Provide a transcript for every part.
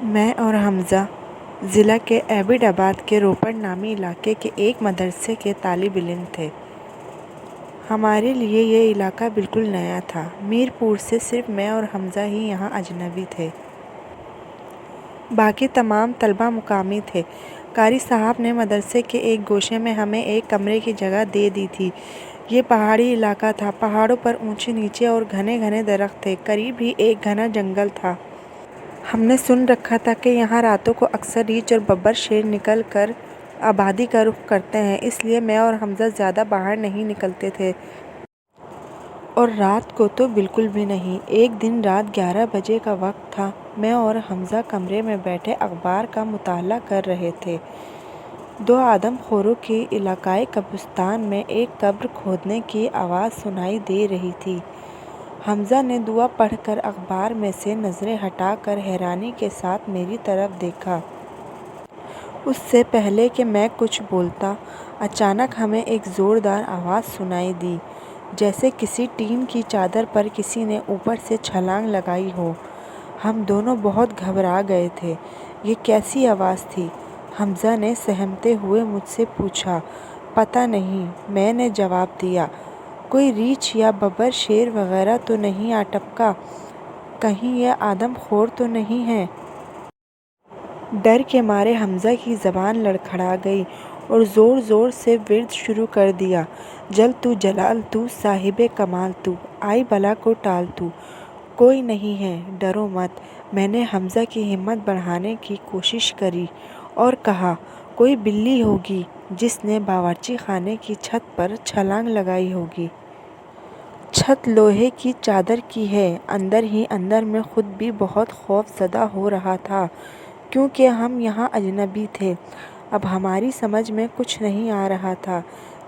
میں اور حمزہ ضلع کے عابد آباد کے روپڑ نامی علاقے کے ایک مدرسے کے طالب علم تھے۔ ہمارے لیے یہ علاقہ بالکل نیا تھا۔ میرپور سے صرف میں اور حمزہ ہی یہاں اجنبی تھے۔ باقی تمام طلبہ مقامی تھے۔ قاری صاحب نے مدرسے کے ایک گوشے میں ہمیں ایک کمرے کی جگہ دے دی تھی۔ یہ پہاڑی علاقہ تھا۔ پہاڑوں پر اونچے نیچے اور گھنے گھنے درخت تھے۔ قریب ہی ایک گھنا جنگل تھا۔ ہم نے سن رکھا تھا کہ یہاں راتوں کو اکثر ریچھ اور ببر شیر نکل کر آبادی کا رخ کرتے ہیں، اس لیے میں اور حمزہ زیادہ باہر نہیں نکلتے تھے۔ اور رات کو تو بالکل بھی نہیں۔ ایک دن رات 11 بجے کا وقت تھا۔ میں اور حمزہ کمرے میں بیٹھے اخبار کا مطالعہ کر رہے تھے۔ دو آدم خوروں کی علاقائی قبرستان میں ایک قبر کھودنے کی آواز سنائی دے رہی تھی۔ حمزہ نے دعا پڑھ کر اخبار میں سے نظریں ہٹا کر حیرانی کے ساتھ میری طرف دیکھا۔ اس سے پہلے کہ میں کچھ بولتا، اچانک ہمیں ایک زوردار آواز سنائی دی، جیسے کسی ٹین کی چادر پر کسی نے اوپر سے چھلانگ لگائی ہو۔ ہم دونوں بہت گھبرا گئے تھے۔ یہ کیسی آواز تھی؟ حمزہ نے سہمتے ہوئے مجھ سے پوچھا۔ پتہ نہیں، میں نے جواب دیا۔ کوئی ریچھ یا ببر شیر وغیرہ تو نہیں آ ٹپکا؟ کہیں یہ آدم خور تو نہیں ہیں؟ ڈر کے مارے حمزہ کی زبان لڑکھڑا گئی اور زور زور سے ورد شروع کر دیا۔ جل تو جلال تو، صاحب کمال تو، آئی بلا کو ٹال تو۔ کوئی نہیں ہے، ڈرو مت۔ میں نے حمزہ کی ہمت بڑھانے کی کوشش کی اور کہا، کوئی بلی ہوگی جس نے باورچی خانے کی چھت پر چھلانگ لگائی ہوگی۔ چھت لوہے کی چادر کی ہے۔ اندر ہی اندر میں خود بھی بہت خوف زدہ ہو رہا تھا، کیونکہ ہم یہاں اجنبی تھے۔ اب ہماری سمجھ میں کچھ نہیں آ رہا تھا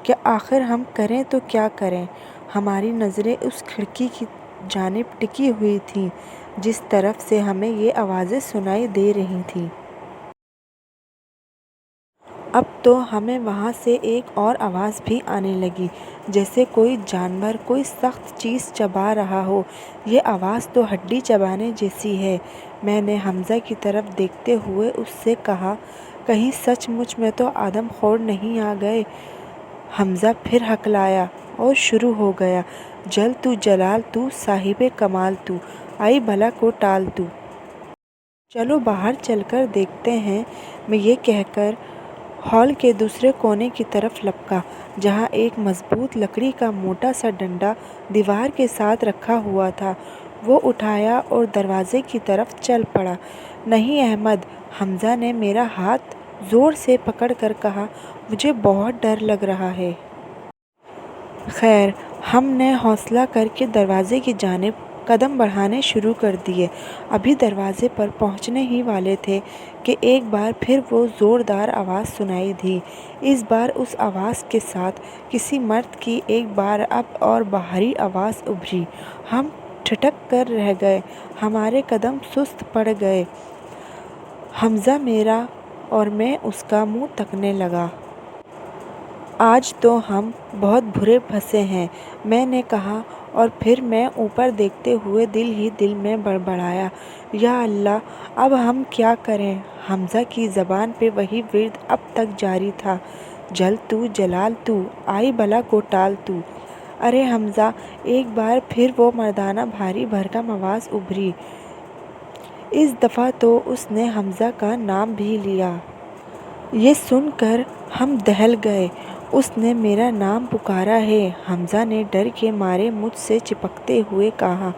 کہ آخر ہم کریں تو کیا کریں۔ ہماری نظریں اس کھڑکی کی جانب ٹکی ہوئی تھیں جس طرف سے ہمیں یہ آوازیں سنائی دے رہی تھیں۔ اب تو ہمیں وہاں سے ایک اور آواز بھی آنے لگی، جیسے کوئی جانور کوئی سخت چیز چبا رہا ہو۔ یہ آواز تو ہڈی چبانے جیسی ہے۔ میں نے حمزہ کی طرف دیکھتے ہوئے اس سے کہا، کہیں سچ مچ میں تو آدم خور نہیں آ گئے؟ حمزہ پھر ہکلایا اور شروع ہو گیا، جل تو جلال تو، صاحب کمال تو، آئی بلا کو ٹال تو۔ چلو باہر چل کر دیکھتے ہیں۔ میں یہ کہہ کر ہال کے دوسرے کونے کی طرف لپکا، جہاں ایک مضبوط لکڑی کا موٹا سا ڈنڈا دیوار کے ساتھ رکھا ہوا تھا۔ وہ اٹھایا اور دروازے کی طرف چل پڑا۔ نہیں احمد، حمزہ نے میرا ہاتھ زور سے پکڑ کر کہا، مجھے بہت ڈر لگ رہا ہے۔ خیر، ہم نے حوصلہ کر کے دروازے کی جانب قدم بڑھانے شروع کر دیے۔ ابھی دروازے پر پہنچنے ہی والے تھے کہ ایک بار پھر وہ زوردار آواز سنائی دی۔ اس بار اس آواز کے ساتھ کسی مرد کی ایک بار اب اور بھاری آواز ابھری۔ ہم ٹھٹک کر رہ گئے، ہمارے قدم سست پڑ گئے۔ حمزہ میرا اور میں اس کا منہ تکنے لگا۔ آج تو ہم بہت برے پھنسے ہیں، میں نے کہا، اور پھر میں اوپر دیکھتے ہوئے دل ہی دل میں بڑبڑایا، یا اللہ، اب ہم کیا کریں؟ حمزہ کی زبان پہ وہی ورد اب تک جاری تھا، جل تو جلال تو، آئی بلا کو ٹال تو۔ ارے حمزہ! ایک بار پھر وہ مردانہ بھاری بھرکم آواز ابھری۔ اس دفعہ تو اس نے حمزہ کا نام بھی لیا۔ یہ سن کر ہم دہل گئے۔ اس نے میرا نام پکارا ہے؟ حمزہ نے ڈر کے مارے مجھ سے چپکتے ہوئے کہا۔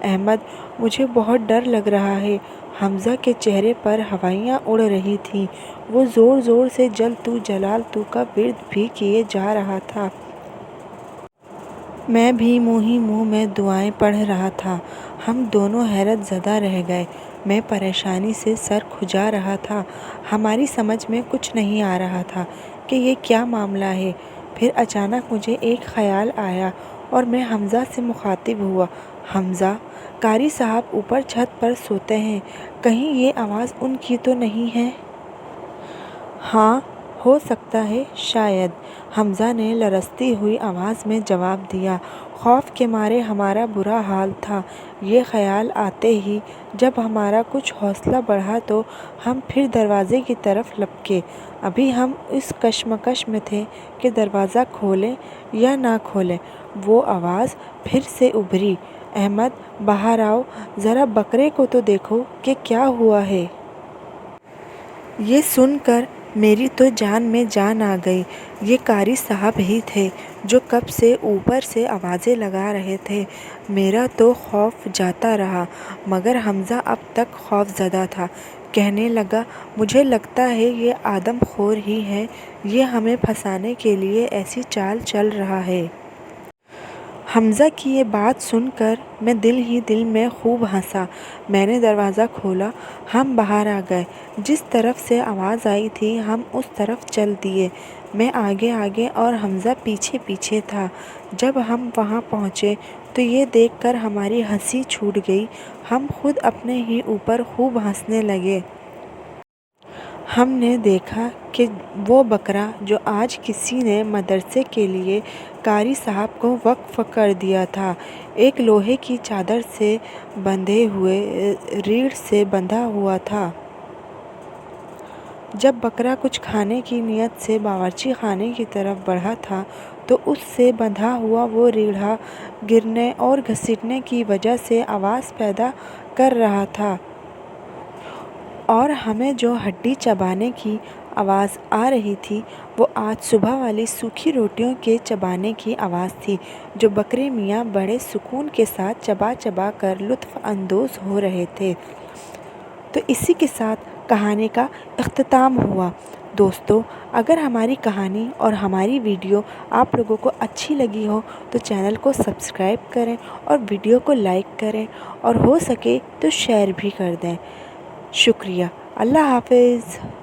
احمد، مجھے بہت ڈر لگ رہا ہے۔ حمزہ کے چہرے پر ہوائیاں اڑ رہی تھیں۔ وہ زور زور سے جل تو جلال تو کا ورد بھی کیے جا رہا تھا۔ میں بھی منہ ہی منہ میں دعائیں پڑھ رہا تھا۔ ہم دونوں حیرت زدہ رہ گئے۔ میں پریشانی سے سر کھجا رہا تھا۔ ہماری سمجھ میں کچھ نہیں آ رہا تھا کہ یہ کیا معاملہ ہے۔ پھر اچانک مجھے ایک خیال آیا اور میں حمزہ سے مخاطب ہوا، حمزہ، قاری صاحب اوپر چھت پر سوتے ہیں، کہیں یہ آواز ان کی تو نہیں ہے؟ ہاں، ہو سکتا ہے شاید، حمزہ نے لرزتی ہوئی آواز میں جواب دیا۔ خوف کے مارے ہمارا برا حال تھا۔ یہ خیال آتے ہی جب ہمارا کچھ حوصلہ بڑھا تو ہم پھر دروازے کی طرف لپکے۔ ابھی ہم اس کشمکش میں تھے کہ دروازہ کھولیں یا نہ کھولیں، وہ آواز پھر سے ابھری، احمد باہر آؤ، ذرا بکرے کو تو دیکھو کہ کیا ہوا ہے۔ یہ سن کر میری تو جان میں جان آ گئی۔ یہ قاری صاحب ہی تھے جو کب سے اوپر سے آوازیں لگا رہے تھے۔ میرا تو خوف جاتا رہا، مگر حمزہ اب تک خوف زدہ تھا۔ کہنے لگا، مجھے لگتا ہے یہ آدم خور ہی ہے، یہ ہمیں پھنسانے کے لیے ایسی چال چل رہا ہے۔ حمزہ کی یہ بات سن کر میں دل ہی دل میں خوب ہنسا۔ میں نے دروازہ کھولا، ہم باہر آ گئے۔ جس طرف سے آواز آئی تھی ہم اس طرف چل دیے۔ میں آگے آگے اور حمزہ پیچھے پیچھے تھا۔ جب ہم وہاں پہنچے تو یہ دیکھ کر ہماری ہنسی چھوٹ گئی، ہم خود اپنے ہی اوپر خوب ہنسنے لگے۔ ہم نے دیکھا کہ وہ بکرا جو آج کسی نے مدرسے کے لیے قاری صاحب کو وقف کر دیا تھا، ایک لوہے کی چادر سے بندھے ہوئے ریڑھ سے بندھا ہوا تھا۔ جب بکرا کچھ کھانے کی نیت سے باورچی خانے کی طرف بڑھا تھا تو اس سے بندھا ہوا وہ ریڑھا گرنے اور گھسٹنے کی وجہ سے آواز پیدا کر رہا تھا، اور ہمیں جو ہڈی چبانے کی آواز آ رہی تھی وہ آج صبح والی سوکھی روٹیوں کے چبانے کی آواز تھی جو بکرے میاں بڑے سکون کے ساتھ چبا چبا کر لطف اندوز ہو رہے تھے۔ تو اسی کے ساتھ کہانی کا اختتام ہوا۔ دوستو، اگر ہماری کہانی اور ہماری ویڈیو آپ لوگوں کو اچھی لگی ہو تو چینل کو سبسکرائب کریں اور ویڈیو کو لائک کریں، اور ہو سکے تو شیئر بھی کر دیں۔ شکریہ۔ اللہ حافظ۔